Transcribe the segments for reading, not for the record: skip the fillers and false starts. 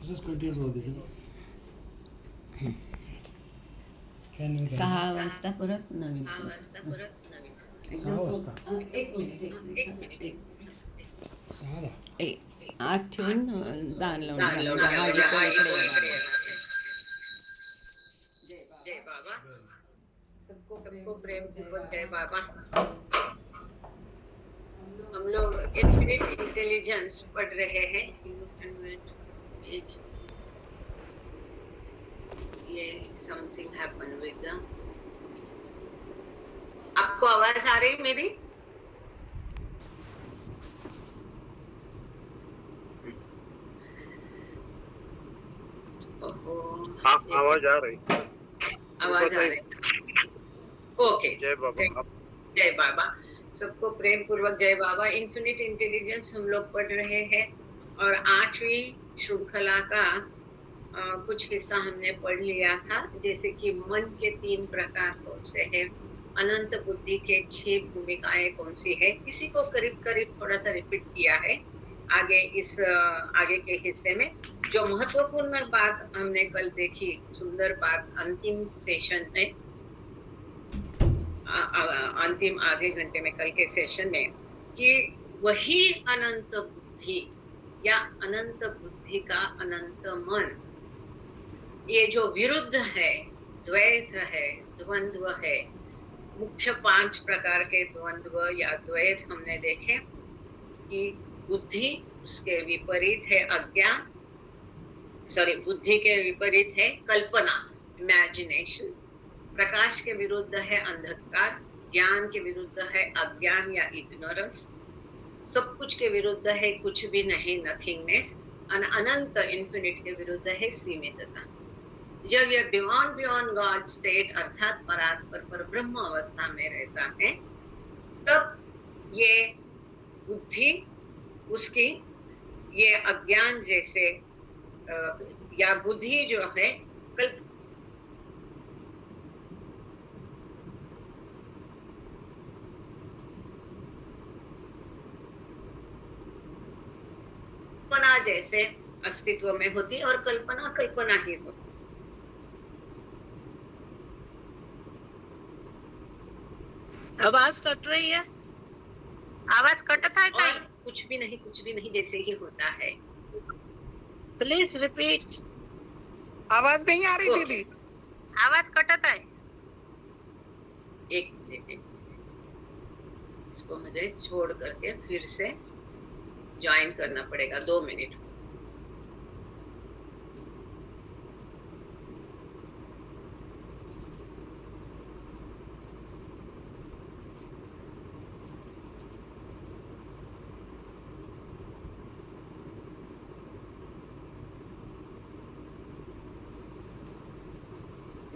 असंच कंटिन्यू होते सगळं. 6 वाजता परत नवीन सहा सुरू. वाजता एक मिनिट एक 6ला. आत ठेवून दान लावून घ्या म्हणजे हा इकडे इकडे येणार नाही. जय बाबा. सबको प्रेम पूर्वक जय बाबा. हम लोग इन्फिनिट इंटेलिजेंस पढ़ रहे हैं. Infinite page. ये समथिंग हैपन विद द. आपको आवाज आ रही मेरी? हाँ, आवाज आ रही. आवाज आ रही. ओके. जय बाबा. जय बाबा. सबको प्रेम पूर्वक जय बाबा. इन्फिनिट इंटेलिजेंस हम लोग पढ़ रहे हैं और 8वीं श्रृंखला का कुछ हिस्सा हमने पढ़ लिया था, जैसे कि मन के 3 प्रकार कौन से हैं, अनंत बुद्धि के 6 भूमिकाएं कौन सी है, इसी को करीब करीब थोड़ा सा रिपीट किया है आगे के हिस्से में. जो महत्वपूर्ण बात हमने कल देखी, सुंदर बात अंतिम सेशन में, अंतिम आधे घंटे में कल के सेशन में, कि वही अनंत बुद्धि या अनंत बुद्धि का अनंत मन, ये जो विरुद्ध है, द्वैत है, द्वंद्व है, मुख्य 5 प्रकार के द्वंद्व या द्वैत हमने देखे कि बुद्धि, उसके विपरीत है अज्ञान, बुद्धि के विपरीत है कल्पना, इमेजिनेशन. प्रकाश के विरुद्ध है अंधकार, ज्ञान के विरुद्ध है अज्ञान या इग्नोरेंस, सब कुछ के विरुद्ध है कुछ भी नहीं, नथिंगनेस, और अनंत इन्फिनिट के विरुद्ध है सीमितता. जब यह बियॉन्ड गॉड स्टेट अर्थात परात्पर पर ब्रह्म अवस्था में रहता है, तब ये बुद्धि उसकी ये अज्ञान जैसे या बुद्धि जो है कल्पना जैसे अस्तित्व में होती और कल्पना कल्पना ही होती. आवाज कट रही है. आवाज कटत है और कुछ भी नहीं जैसे ही होता है. Please repeat. आवाज नहीं आ रही दीदी. आवाज कटत है. एक मिनट, इसको मुझे छोड़ करके फिर से ज्वाइन करना पड़ेगा. 2 मिनट.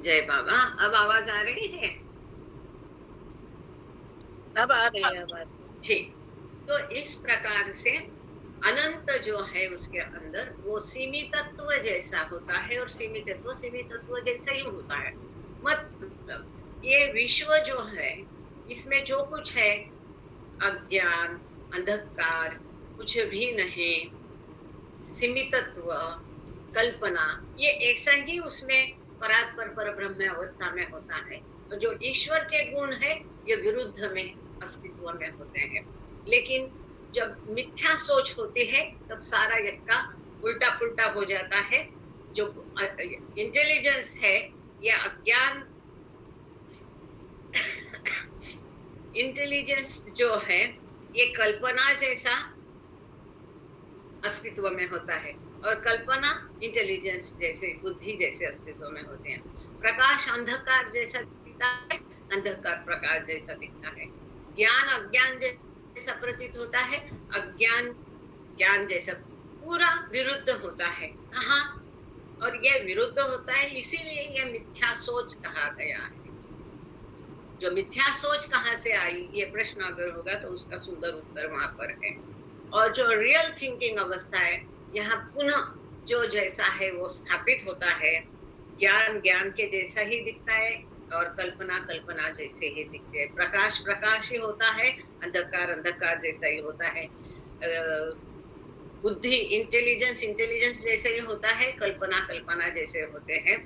जय बाबा. अब आवाज आ रही है? अब आ रही है आवाज. ठीक. तो इस प्रकार से अनंत जो है उसके अंदर वो सीमितत्व जैसा होता है और सीमितत्व जैसा ही होता है. मतलब ये विश्व जो है, इसमें जो कुछ है, अज्ञान, अंधकार, कुछ भी नहीं, सीमितत्व, कल्पना, ये ऐसा ही उसमें परात्पर पर ब्रह्म अवस्था में होता है. तो जो ईश्वर के गुण है ये विरुद्ध में अस्तित्व में होते हैं. लेकिन जब मिथ्या सोच होती है तब सारा इसका उल्टा पुल्टा हो जाता है. जो इंटेलिजेंस है या अज्ञान, इंटेलिजेंस जो है ये कल्पना जैसा अस्तित्व में होता है और कल्पना इंटेलिजेंस जैसे, बुद्धि जैसे अस्तित्व में होते हैं. प्रकाश अंधकार जैसा दिखता है, अंधकार प्रकाश जैसा दिखता है. ज्ञान अज्ञान जैसा प्रतीत होता है, अज्ञान ज्ञान जैसा. पूरा विरुद्ध होता है. कहाँ? और यह विरुद्ध होता है, इसीलिए यह मिथ्या सोच कहा गया है. जो मिथ्या सोच कहाँ से आई, ये प्रश्न अगर होगा तो उसका सुंदर उत्तर वहां पर है. और जो रियल थिंकिंग अवस्था है, यहाँ पुनः जो जैसा है वो स्थापित होता है. ज्ञान ज्ञान के जैसा ही दिखता है और कल्पना कल्पना जैसे ही दिखते हैं. प्रकाश प्रकाश ही होता है, अंधकार अंधकार जैसा ही होता है. बुद्धि, इंटेलिजेंस जैसे ही होता है, कल्पना जैसे होते हैं,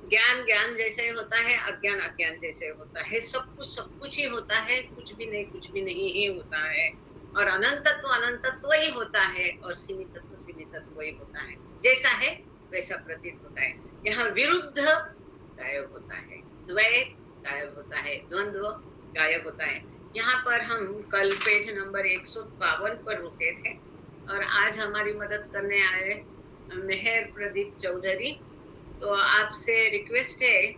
ज्ञान जैसे होता है, अज्ञान जैसे होता है। सब कुछ ही होता है, कुछ भी नहीं ही होता है। और अनंतत्व ही होता है, और सीमितत्व ही होता है। जैसा है वैसा प्रतीत होता है। यहाँ विरुद्ध गायब होता है, द्वैत गायब होता है, द्वंद्व गायब होता है। यहाँ पर हम कल पेज नंबर 152 पर रुके थे, और आज हमारी मदद करने आए मेहर प्रदीप चौधरी। तो आपसे रिक्वेस्ट है,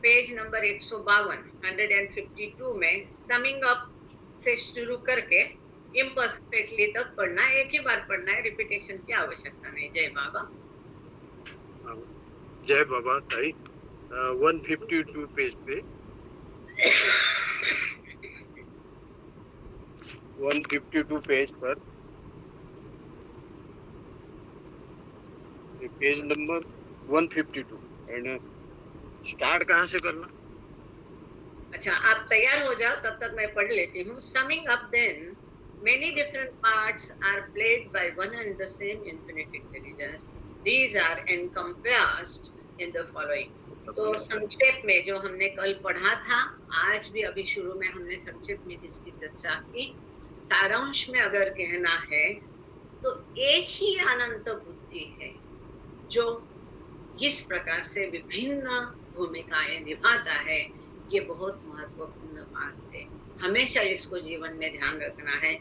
पेज नंबर 152 में समिंग अप से शुरू करके इम्परफेक्टली तक पढ़ना है। एक ही बार पढ़ना है, रिपीटेशन की आवश्यकता नहीं। जय बाबा। जय बाबा ताई। 152 पेज पे 152 पेज पर पेज नंबर 152 एंड स्टार्ट कहाँ से करना? अच्छा, आप तैयार हो जाओ, तब तक मैं पढ़ लेती हूँ। Summing up then, many different parts are played by one and the same infinite intelligence. These are encompassed in the following. तो संक्षेप में जो हमने कल पढ़ा था, आज भी अभी शुरू में हमने संक्षेप में जिसकी चर्चा की, सारांश में अगर कहना है तो एक ही अनंत बुद्धि है जो इस प्रकार से विभिन्न भूमिकाएं निभाता है। ये बहुत महत्वपूर्ण बात है, हमेशा इसको जीवन में ध्यान रखना है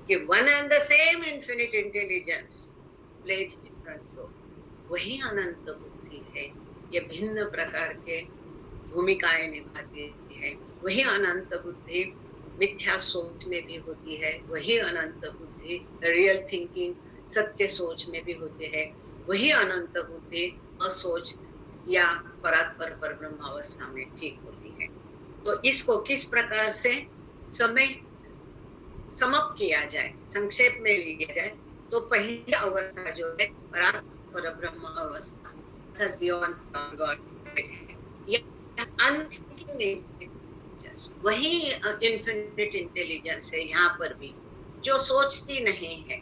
कि one and the same infinite intelligence plays different role. वही अनंत बुद्धि है, ये भिन्न प्रकार के भूमिकाएं निभाती है। वही अनंत बुद्धि मिथ्या सोच में भी होती है, वही अनंत बुद्धि रियल थिंकिंग सत्य सोच में भी होती है, वही अनंत बुद्धि असोच या परात्पर परब्रह्म अवस्था में ठीक होती है। तो इसको किस प्रकार से समय समाप्त किया जाए, संक्षेप में लिया जाए, तो पहली अवस्था जो है परात्पर परब्रह्म अवस्था, अर्थात बियॉन्ड गॉड, वही इन्फिनिट इंटेलिजेंस है। यहाँ पर भी जो सोचती नहीं है,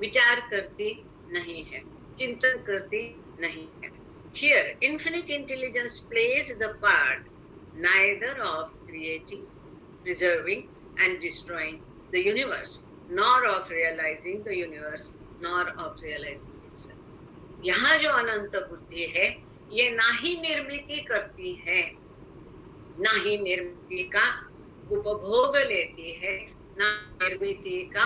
विचार करती नहीं है, चिंतन करती नहीं है। Here, infinite intelligence plays the part neither of creating, preserving, and destroying the universe, nor of realizing the universe, nor of realizing itself. यहाँ जो अनंत बुद्धि है, ये ना ही निर्मिति करती है, ना ही निर्मिति का उपभोग लेती है, ना निर्मिति का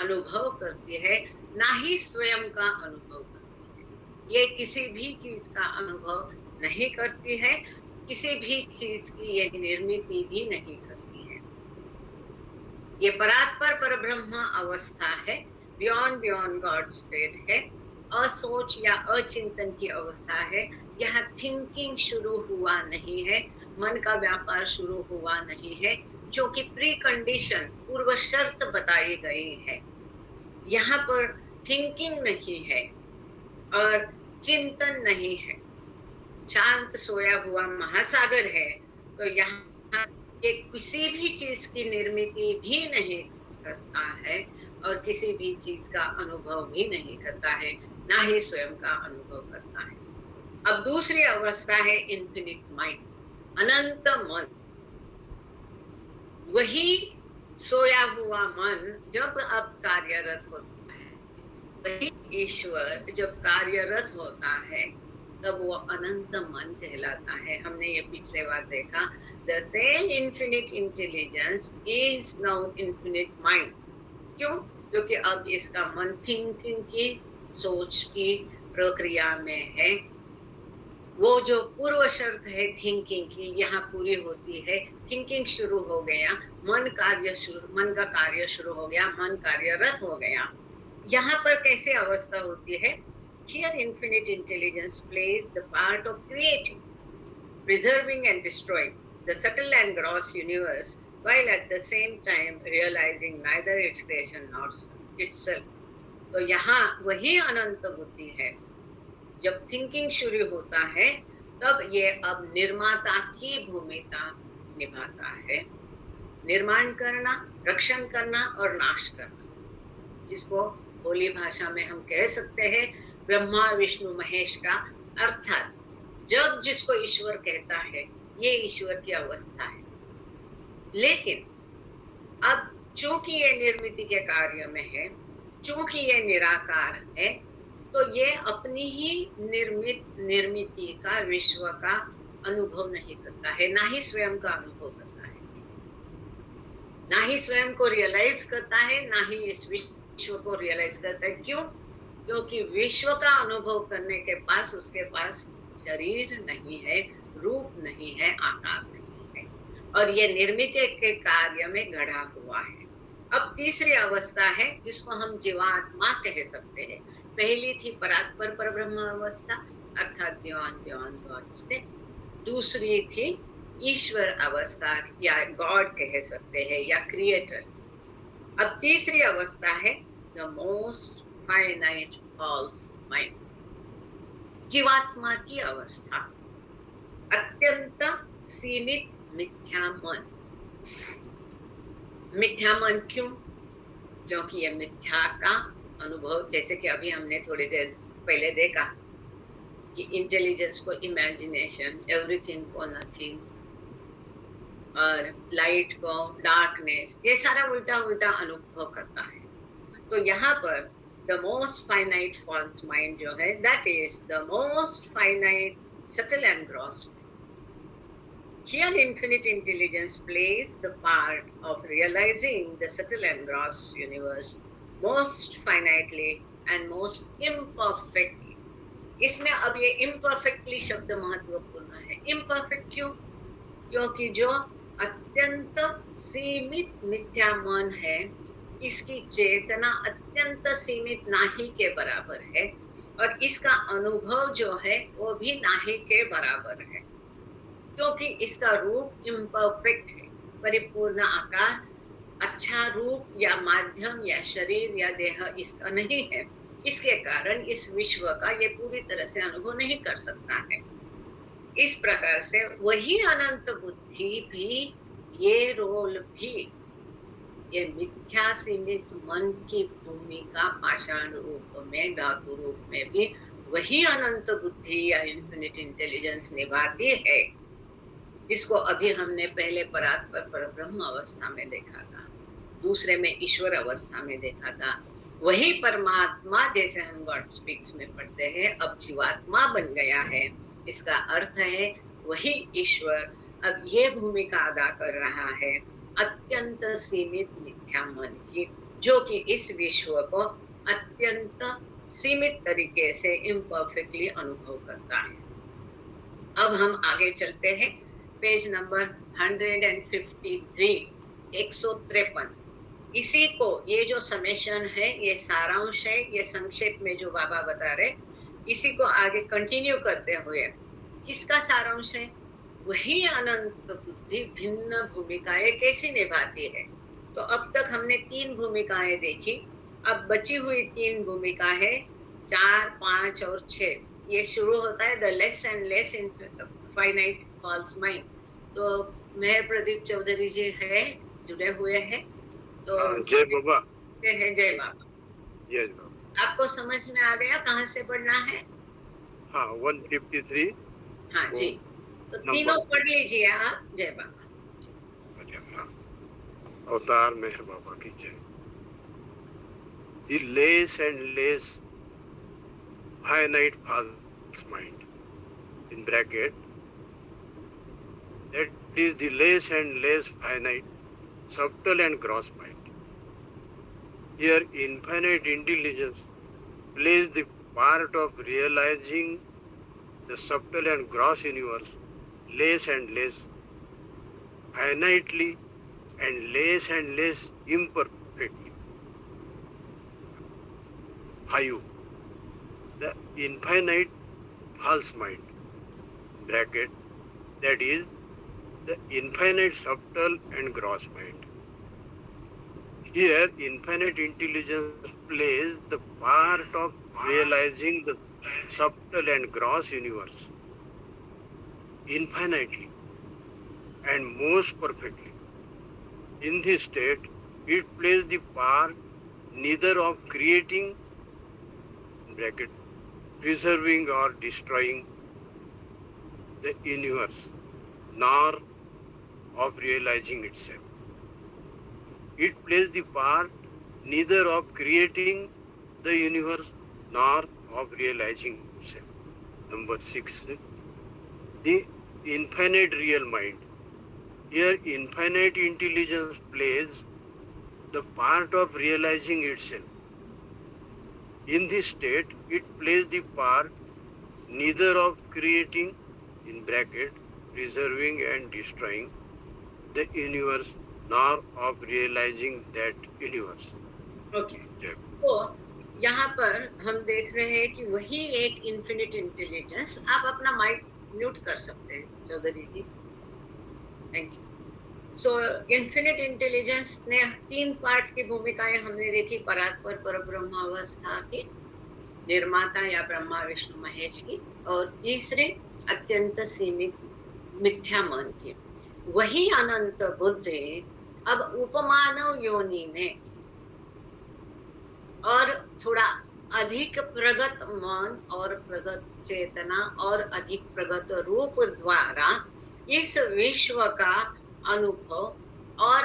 अनुभव करती है, ना ही स्वयं का अनुभव करती है। ये किसी भी चीज का अनुभव नहीं करती है, किसी भी चीज की ये निर्मिति भी नहीं करती है। ये परात्पर परब्रह्म अवस्था है, बियॉन्ड गॉड स्टेट है, असोच या अचिंतन की अवस्था है। यहाँ थिंकिंग शुरू हुआ नहीं है, मन का व्यापार शुरू हुआ नहीं है, जो कि प्री कंडीशन पूर्व शर्त बताई गई है। यहाँ पर थिंकिंग नहीं है और चिंतन नहीं है, शांत सोया हुआ महासागर है। तो यहाँ ये किसी भी चीज की निर्मिति भी नहीं करता है और किसी भी चीज का अनुभव भी नहीं करता है, ना ही स्वयं का अनुभव करता है। अब दूसरी अवस्था है इन्फिनिट माइंड, अनंत मन। वही सोया हुआ मन जब अब कार्यरत होता है, वही ईश्वर जब कार्यरत होता है, तब वो अनंत मन कहलाता है। हमने ये पिछले बार देखा, the same infinite intelligence is now infinite mind. क्यों? क्योंकि अब इसका मन थिंकिंग की, सोच की प्रक्रिया में है। वो जो पूर्व शर्त है थिंकिंग की, यहाँ पूरी होती है। थिंकिंग शुरू हो गया, मन का कार्य शुरू हो गया, मन कार्यरत हो गया। यहाँ पर कैसे अवस्था होती है? Here infinite intelligence plays the part of creating, preserving and destroying the subtle and gross universe, while at the same time realizing neither its creation nor itself. तो यहाँ वही अनंत बुद्धि है। जब थिंकिंग शुरू होता है, तब ये अब निर्माता की भूमिका निभाता है। निर्माण करना, रक्षण करना और नाश करना, जिसको भोली भाषा में हम कह सकते हैं ब्रह्मा विष्णु महेश का, अर्थात जब जिसको ईश्वर कहता है ये ईश्वर की अवस्था है। लेकिन अब चूंकि ये निर्मिति के कार्य में है, चूंकि ये निराकार है, तो ये अपनी ही निर्मिति का, विश्व का अनुभव नहीं करता है, ना ही स्वयं का अनुभव करता है, ना ही स्वयं को रियलाइज करता है, ना ही इस विश्व को रियलाइज करता है। क्यों? क्योंकि विश्व का अनुभव करने के पास उसके पास शरीर नहीं है, रूप नहीं है, आकार नहीं है, और ये निर्मिति के कार्य में गढ़ा हुआ है। अब तीसरी अवस्था है जिसको हम जीवात्मा कह सकते हैं। पहली थी परात्पर परब्रह्म अवस्था, अर्थात बियॉन्ड से। दूसरी थी ईश्वर अवस्था या गॉड कह सकते हैं या क्रिएटर। अब तीसरी अवस्था है the most finite false mind, जीवात्मा की अवस्था, अत्यंत सीमित मिथ्या मन। मिथ्या मन क्यों? क्योंकि ये मिथ्या का अनुभव, जैसे कि अभी हमने थोड़ी देर पहले देखा कि इंटेलिजेंस को इमेजिनेशन, एवरीथिंग को नथिंग, और लाइट को डार्कनेस, ये सारा उल्टा उल्टा अनुभव करता है। तो यहाँ पर the most finite false mind जो है, that is the most finite subtle and gross. Here infinite intelligence plays the part of realizing the subtle and gross universe most finitely and most imperfectly. इसमें अब ये imperfectly शब्द महत्वपूर्ण है। imperfect क्यों? क्योंकि जो अत्यंत सीमित मिथ्या मन है, इसकी चेतना अत्यंत सीमित नाही के बराबर है, और इसका अनुभव जो है वो भी नाही के बराबर है, क्योंकि इसका रूप इम्परफेक्ट है, परिपूर्ण आकार, अच्छा रूप या माध्यम या शरीर या देह इसका नहीं है। इसके कारण इस विश्व का ये पूरी तरह से अनुभव नहीं कर सकता है। इस प्रकार से वही अनंत बुद्धि भी, ये रोल भी, ये मिथ्या सीमित मन की भूमिका पाषाण रूप में, धातु रूप में भी वही अनंत बुद्धि या इन्फिनिट इंटेलिजेंस निभाती है, जिसको अभी हमने पहले परात्पर परब्रह्म अवस्था में देखा था, दूसरे में ईश्वर अवस्था में देखा था। वही परमात्मा, जैसे हम गॉड स्पीक्स में पढ़ते हैं, अब जीवात्मा बन गया है। इसका अर्थ है वही ईश्वर अब ये भूमिका अदा कर रहा है अत्यंत सीमित मिथ्या मन की, जो कि इस विश्व को अत्यंत सीमित तरीके से इम्परफेक्टली अनुभव करता है। अब हम आगे चलते हैं, पेज नंबर 153, 153। इसी को, ये जो समेशन है, ये सारांश है, ये संक्षेप में जो बाबा बता रहे, इसी को आगे कंटिन्यू करते हुए किसका सारांश है? वही अनंत बुद्धि भिन्न भूमिकाएं कैसी निभाती है। तो अब तक हमने 3 भूमिकाएं देखी, अब बची हुई 3 भूमिका है 4, 5 और 6। ये शुरू होता है the less and less finite false mind. तो मेहर प्रदीप चौधरी जी है, जुड़े हुए हैं, तो जय बाबा। जय बाबा। जय बाबा। आपको समझ में आ गया कहाँ से पढ़ना है? हाँ, 153। हाँ जी, तो तीनों पढ़ लीजिए आप। जय बाबा। अवतार मेहर बाबा की जय। The less and less finite false mind, in bracket, that is the less and less finite subtle and gross mind. Here infinite intelligence plays the part of realizing the subtle and gross universe less and less finitely and less imperfectly. 5. The infinite false mind, bracket, that is the infinite subtle and gross mind. Here infinite intelligence plays the part of realizing the subtle and gross universe infinitely and most perfectly. In this state, it plays the part neither of creating bracket preserving or destroying the universe, nor of realizing itself. It plays the part neither of creating the universe nor of realizing itself. Number 6, the infinite real mind. Here infinite intelligence plays the part of realizing itself. In this state, it plays the part neither of creating, in bracket, preserving and destroying the universe, nor of realizing that universe. Okay तो यहाँ पर हम देख रहे हैं कि वही एक इन्फिनिट इंटेलिजेंस। आप अपना माइक म्यूट कर सकते हैं Chaudhary ji, thank you. So infinite intelligence ने 3 पार्ट की भूमिकाएं हमने देखी, परात्पर परब्रह्म अवस्था की, निर्माता या ब्रह्मा विष्णु महेश की, और तीसरे अत्यंत सीमित मिथ्या मन की। वही अनंत बुद्धि अब उपमानव योनि में और थोड़ा अधिक प्रगत मन और प्रगत चेतना और अधिक प्रगत रूप द्वारा इस विश्व का अनुभव और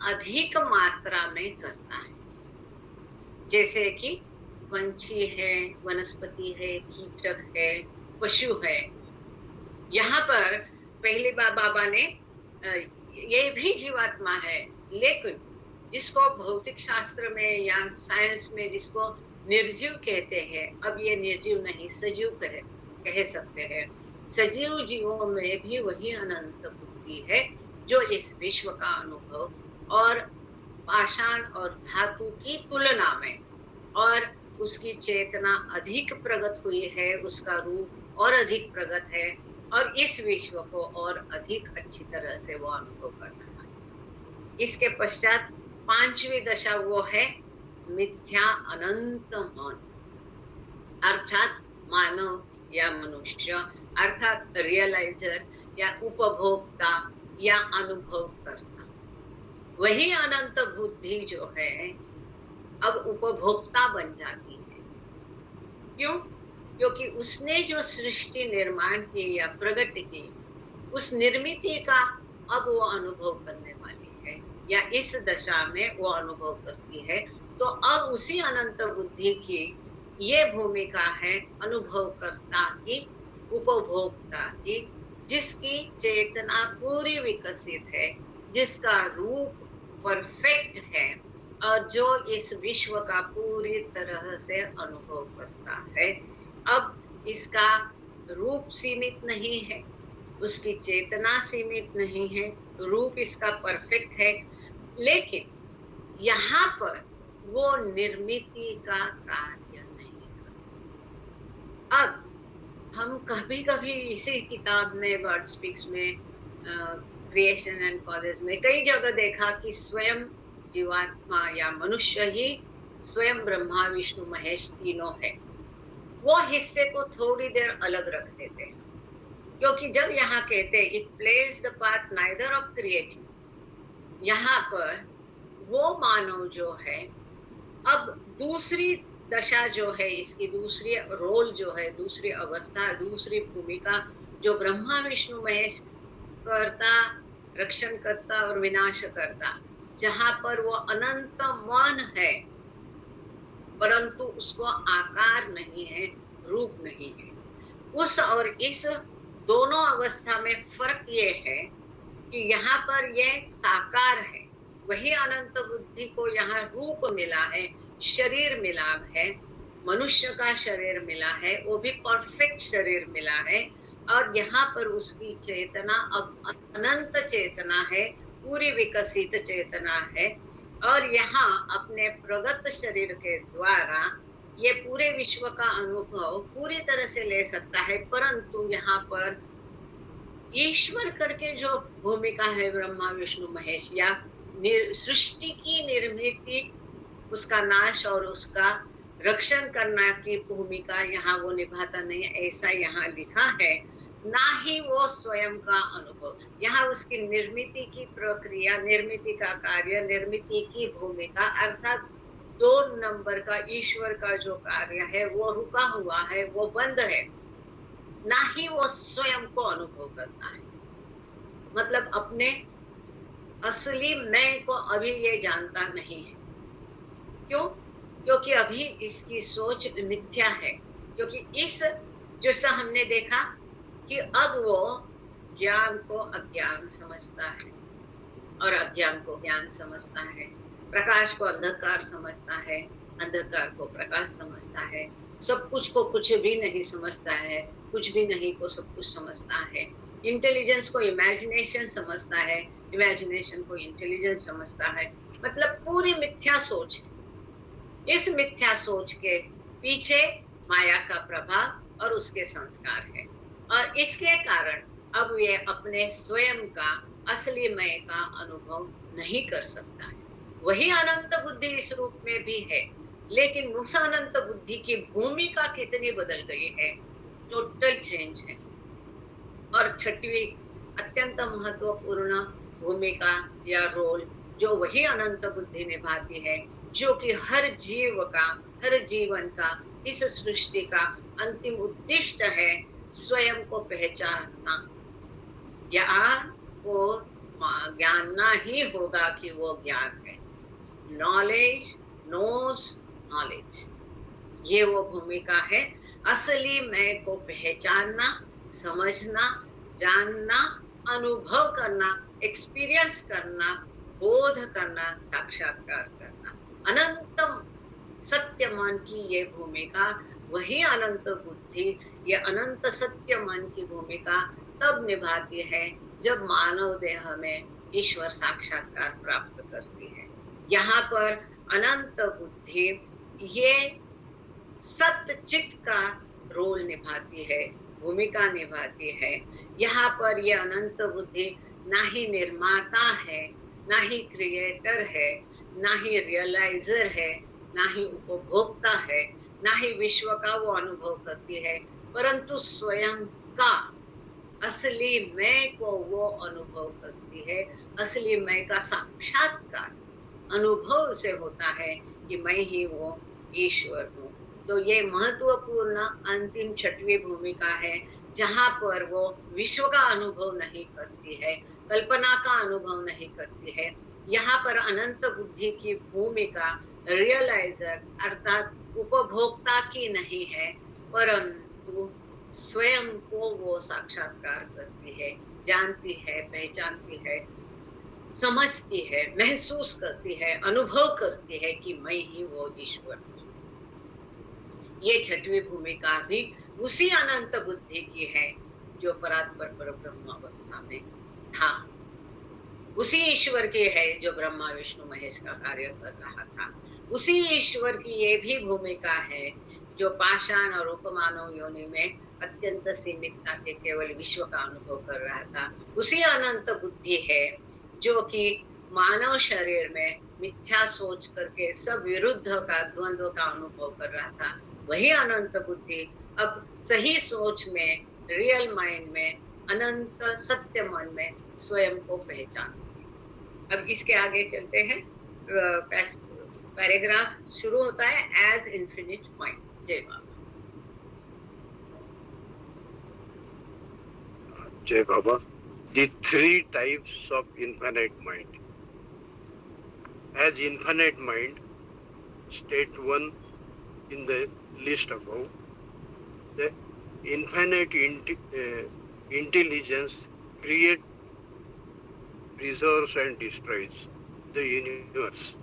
अधिक मात्रा में करता है। जैसे कि पंछी है, वनस्पति है, कीटक है, पशु है। यहाँ पर पहले बाबा ने ये भी जीवात्मा है, लेकिन जिसको भौतिक शास्त्र में या साइंस में जिसको निर्जीव कहते हैं, अब ये निर्जीव नहीं सजीव कह सकते हैं। सजीव जीवों में भी वही अनंत बुद्धि है जो इस विश्व का अनुभव और पाषाण और धातु की तुलना में और उसकी चेतना अधिक प्रगत हुई है, उसका रूप और अधिक प्रगत है और इस विश्व को और अधिक अच्छी तरह से वो अनुभव कर रहा है। इसके पश्चात 5वीं दशा वो है मिथ्या अनंत मन, अर्थात मानव या मनुष्य, अर्थात रियलाइजर या उपभोक्ता या अनुभव करता। वही अनंत बुद्धि जो है अब उपभोक्ता बन जाती है। क्यों? क्योंकि उसने जो सृष्टि निर्माण की या प्रगट की, उस निर्मिति का अब वो अनुभव करने वाली है या इस दशा में वो अनुभव करती है। तो अब उसी अनंत बुद्धि की ये भूमिका है अनुभवकर्ता की, उपभोक्ता की, जिसकी चेतना पूरी विकसित है, जिसका रूप परफेक्ट है और जो इस विश्व का पूरी तरह से अनुभव करता है। अब इसका रूप सीमित नहीं है, उसकी चेतना सीमित नहीं है, रूप इसका परफेक्ट है, लेकिन यहाँ पर वो निर्मिति का कार्य नहीं करता। अब हम कभी कभी इसी किताब में गॉड स्पीक्स में क्रिएशन एंड कॉजेस में कई जगह देखा कि स्वयं जीवात्मा या मनुष्य ही स्वयं ब्रह्मा विष्णु महेश तीनों है। वो हिस्से को थोड़ी देर अलग रख देते हैं, क्योंकि जब यहाँ कहते it plays the part neither of creating, यहाँ पर वो मानव जो है अब दूसरी दशा जो है, इसकी दूसरी रोल जो है, दूसरी अवस्था, दूसरी भूमिका जो ब्रह्मा विष्णु महेश करता, रक्षण करता और विनाश करता, जहाँ पर वो अनंत मन है परंतु उसको आकार नहीं है, रूप नहीं है। उस और इस दोनों अवस्था में फर्क ये है कि यहाँ पर ये साकार है, वही अनंत बुद्धि को यहाँ रूप मिला है, शरीर मिला है, मनुष्य का शरीर मिला है, वो भी परफेक्ट शरीर मिला है और यहाँ पर उसकी चेतना अब अनंत चेतना है, पूरी विकसित चेतना है और यहाँ अपने प्रगत शरीर के द्वारा ये पूरे विश्व का अनुभव पूरी तरह से ले सकता है। परंतु यहाँ पर ईश्वर करके जो भूमिका है ब्रह्मा विष्णु महेश या सृष्टि की निर्मिति, उसका नाश और उसका रक्षण करना की भूमिका यहाँ वो निभाता नहीं, ऐसा यहाँ लिखा है। ना ही वो स्वयं का अनुभव, यहाँ उसकी निर्मिति की प्रक्रिया, निर्मिति का कार्य, निर्मिति की भूमिका अर्थात दो नंबर का ईश्वर का जो कार्य है वो रुका हुआ है, वो बंद है, ना ही वो स्वयं को अनुभव करता है। मतलब अपने असली मैं को अभी ये जानता नहीं है। क्यों? क्योंकि अभी इसकी सोच मिथ्या है। क्योंकि इस जैसा हमने देखा कि अब वो ज्ञान को अज्ञान समझता है और अज्ञान को ज्ञान समझता है, प्रकाश को अंधकार समझता है, अंधकार को प्रकाश समझता है, सब कुछ को कुछ भी नहीं समझता है, कुछ भी नहीं को सब कुछ समझता है, इंटेलिजेंस को इमेजिनेशन समझता है, इमेजिनेशन को इंटेलिजेंस समझता है। मतलब पूरी मिथ्या सोच है। इस मिथ्या सोच के पीछे माया का प्रभाव और उसके संस्कार है, और इसके कारण अब ये अपने स्वयं का असली मैं का अनुभव नहीं कर सकता है। वही अनंत बुद्धि इस रूप में भी है, लेकिन उस अनंत बुद्धि की भूमिका कितनी बदल गई है, टोटल चेंज है। और छठवीं अत्यंत महत्वपूर्ण भूमिका या रोल जो वही अनंत बुद्धि निभाती है, जो कि हर जीव का, हर जीवन का, इस सृष्टि का अंतिम उद्देश्य है स्वयं को पहचानना। ज्ञान को जानना ही होगा कि वो ज्ञान है। नॉलेज नोज नॉलेज, ये वो भूमिका है। असली मैं को पहचानना, समझना, जानना, अनुभव करना, एक्सपीरियंस करना, बोध करना, साक्षात्कार करना। अनंतम सत्य मन की ये भूमिका, वही अनंत बुद्धि ये अनंत सत्य मन की भूमिका तब निभाती है जब मानव देह में ईश्वर साक्षात्कार प्राप्त करती है। यहाँ पर अनंत बुद्धि ये सत्य चित्त का रोल निभाती है, भूमिका निभाती है। यहाँ पर ये अनंत बुद्धि ना ही निर्माता है, ना ही क्रिएटर है, ना ही रियलाइजर है, ना ही उपभोक्ता है, ना ही विश्व का वो अनुभव करती है, परंतु स्वयं का असली मैं को वो अनुभव करती है। असली मैं का साक्षात्कार अनुभव से होता है कि मैं ही वो ईश्वर हूँ। तो ये महत्वपूर्ण अंतिम छठवीं भूमिका है, जहाँ पर वो विश्व का अनुभव नहीं करती है, कल्पना का अनुभव नहीं करती है। यहाँ पर अनंत बुद्धि की भूमिका रियलाइजर अर्थात उपभोक्ता की नहीं है, परंतु स्वयं को वो साक्षात्कार करती है, जानती है, पहचानती है, समझती है, महसूस करती है, अनुभव करती है कि मैं ही वो ईश्वर हूँ। ये छठवीं भूमिका भी उसी अनंत बुद्धि की है जो परात्पर पर ब्रह्म अवस्था में था, उसी ईश्वर की है जो ब्रह्मा विष्णु महेश का कार्य कर रहा था। उसी ईश्वर की ये भी भूमिका है जो पाषाण और उपमानव योनि में अत्यंत सीमितता के केवल विश्व का अनुभव कर रहा था। उसी अनंत बुद्धि है जो कि मानव शरीर में मिथ्या सोच करके सब विरुद्ध का, द्वंद्व का अनुभव कर रहा था। वही अनंत बुद्धि अब सही सोच में, रियल माइंड में, अनंत सत्य मन में स्वयं को पहचानती है। अब इसके आगे चलते हैं। पैराग्राफ शुरू होता है एज इन्फिनिट माइंड। जय Baba. Jai Baba. The three types of infinite mind. As infinite mind, state 1 in the list above, the infinite intelligence creates, preserves and destroys the universe.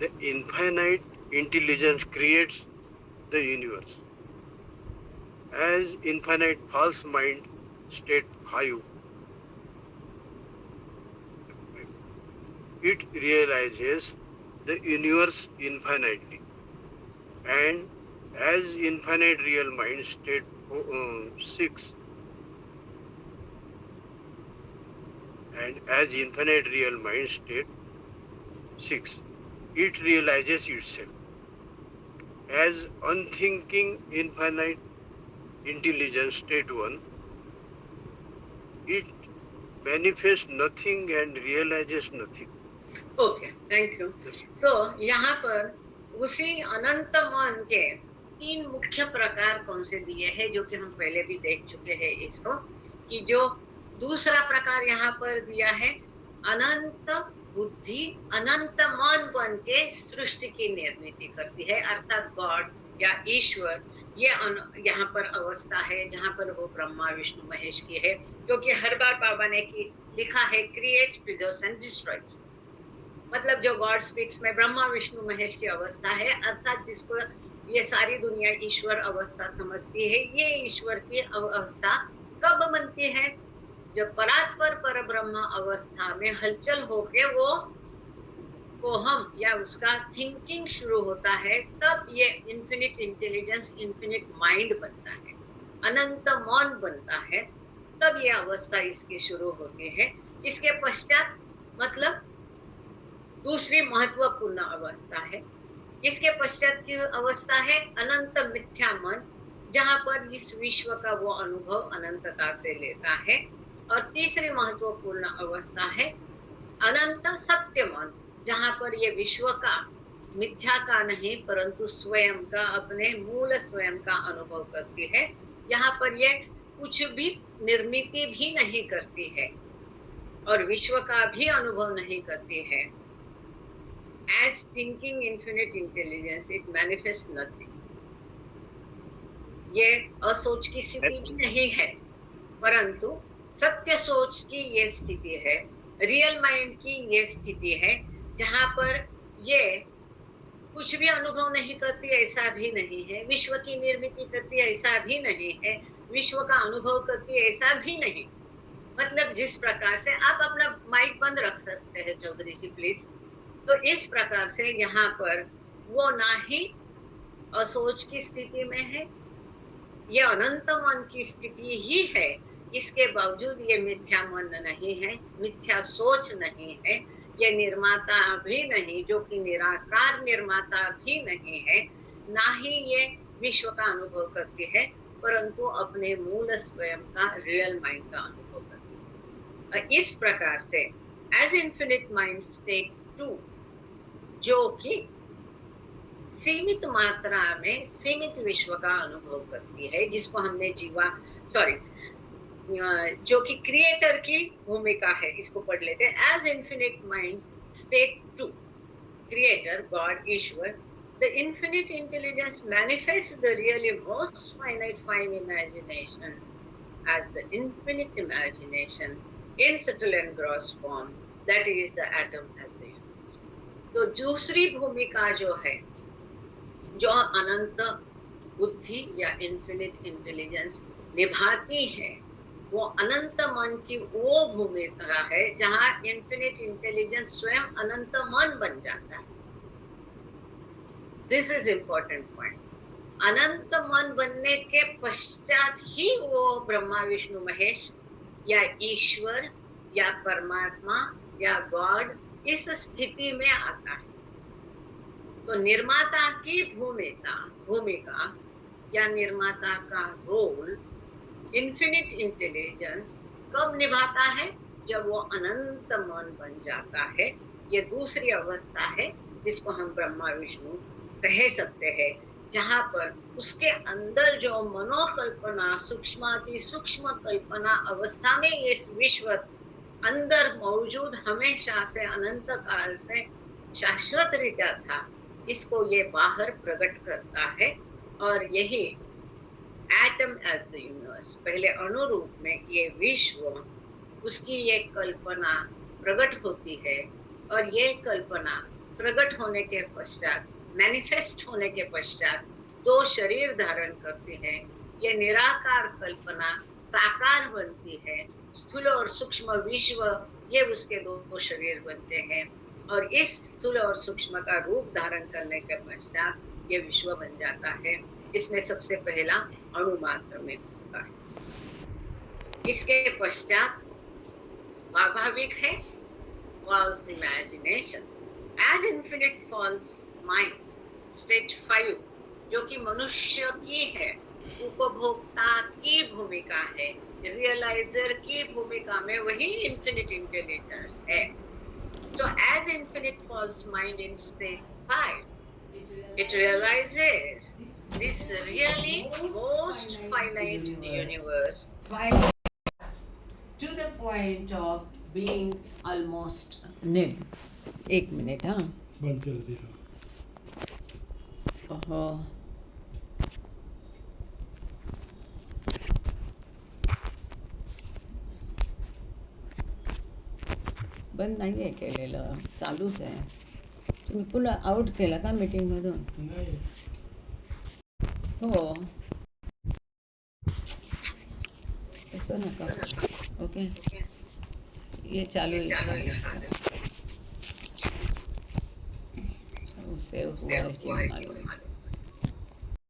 The infinite intelligence creates the universe. As infinite false mind, state 5, it realizes the universe infinitely. And as infinite real mind, state 6, and as infinite real mind, state 6, it realizes itself. As unthinking infinite intelligence, state 1, it manifests nothing and realizes nothing. Okay, thank you. So यहाँ पर उसी अनंत मन के 3 मुख्य प्रकार कौन से दिए हैं, जो कि हम पहले भी देख चुके हैं इसको, कि जो दूसरा प्रकार यहाँ पर दिया है, अनंत बुद्धि अनंत मन बन के सृष्टि की निर्मित करती है, अर्थात गॉड या ईश्वर। ये यहाँ पर अवस्था है जहाँ पर वो ब्रह्मा विष्णु महेश की है, क्योंकि हर बार बाबा ने लिखा है क्रिएट, प्रिजर्व्स एंड डिस्ट्रॉयज। मतलब जो गॉड स्पीक्स में ब्रह्मा विष्णु महेश की अवस्था है, अर्थात जिसको ये सारी दुनिया ईश्वर अवस्था समझती है, ये ईश्वर की अवस्था कब बनती है? जब परात्पर पर ब्रह्म अवस्था में हलचल होके वो को हम या उसका थिंकिंग शुरू होता है, तब ये इन्फिनिट इंटेलिजेंस, इन्फिनिट माइंड बनता है, अनंत मन बनता है, तब ये अवस्था इसकी शुरू होती है। इसके पश्चात मतलब दूसरी महत्वपूर्ण अवस्था है। इसके पश्चात की अवस्था है अनंत मिथ्या मन, जहां पर इस विश्व का वो अनुभव अनंतता से लेता है। और तीसरी महत्वपूर्ण अवस्था है अनंत सत्य मन, जहां पर ये विश्व का मिथ्या का नहीं परंतु स्वयं का, अपने मूल स्वयं का अनुभव करती है। यहाँ पर ये कुछ भी निर्मित भी नहीं करती है और विश्व का भी अनुभव नहीं करती है। As thinking infinite intelligence, it manifests nothing. ये असोच की स्थिति भी नहीं है, परंतु सत्य सोच की ये स्थिति है, रियल माइंड की ये स्थिति है, जहां पर ये कुछ भी अनुभव नहीं करती ऐसा भी नहीं है, विश्व की निर्मित करती ऐसा भी नहीं है, विश्व का अनुभव करती ऐसा भी नहीं। मतलब जिस प्रकार से आप अपना माइक बंद रख सकते हैं चौधरी जी प्लीज। तो इस प्रकार से यहाँ पर वो ना ही असोच की स्थिति में है, ये अनंत मन की स्थिति ही है, इसके बावजूद ये मिथ्या मन नहीं है, मिथ्या सोच नहीं है, ये निर्माता भी नहीं, जो कि निराकार निर्माता भी नहीं है, ना ही ये विश्व का अनुभव करती है, परंतु अपने मूल स्वयं का रियल माइंड का अनुभव करती है। इस प्रकार से एज इन्फिनिट माइंड स्टेट 2, जो कि सीमित मात्रा में सीमित विश्व का अनुभव करती है, जिसको हमने जो कि क्रिएटर की भूमिका है, इसको पढ़ लेते हैं। As infinite mind state 2, creator god ईश्वर, the infinite intelligence manifest the really most finite fine imagination as the infinite imagination in subtle and gross form, that is the atom as the universe. तो दूसरी भूमिका जो है, जो अनंत बुद्धि या infinite intelligence निभाती है, वो अनंत मन की वो भूमिका है जहां इन्फिनिट इंटेलिजेंस स्वयं अनंत मन बन जाता है। This is important point. अनंत मन बनने के पश्चात ही वो ब्रह्मा विष्णु महेश या ईश्वर या परमात्मा या गॉड इस स्थिति में आता है। तो निर्माता की भूमिका या निर्माता का रोल इन्फिनिट इंटेलिजेंस कब निभाता है? जब वो अनंत मन बन जाता है। ये दूसरी अवस्था है जिसको हम ब्रह्मा विष्णु कह सकते हैं, जहां पर उसके अंदर जो मनोकल्पना, सूक्ष्माति सूक्ष्म कल्पना अवस्था में ये विश्व अंदर मौजूद हमेशा से अनंत काल से शाश्वत रीत्या था, इसको ये बाहर प्रकट करता है। और यही एटम एज द यूनिवर्स, पहले अनुरूप में ये विश्व, उसकी ये कल्पना प्रकट होती है और ये कल्पना प्रकट होने के पश्चात, मैनिफेस्ट होने के पश्चात दो शरीर धारण करती है। ये निराकार कल्पना साकार बनती है, स्थूल और सूक्ष्म विश्व ये उसके दो शरीर बनते हैं और इस स्थूल और सूक्ष्म का रूप धारण करने के पश्चात ये विश्व बन जाता है। इसमें सबसे पहला अणु मात्र में होता है। इसके पश्चात स्वाभाविक है false imagination, as infinite false mind, stage 5, जो कि मनुष्य की है, उपभोक्ता की भूमिका है, रियलाइजर की भूमिका में वही इन्फिनिट इंटेलिजेंस है। So as infinite false mind in state 5, it realizes this really most finite universe to the point of being almost nil. एक मिनिट हाँ. बंद कर दिया. ओहो. बंद नाही आहे केलेलं, चालूच आहे. तुम्ही पुन्हा आउट केलं का मीटिंगमधून? नाही. हो. तसं नका. ओके. ये चालू आहे. सेव हुआ है कि नहीं मालूम.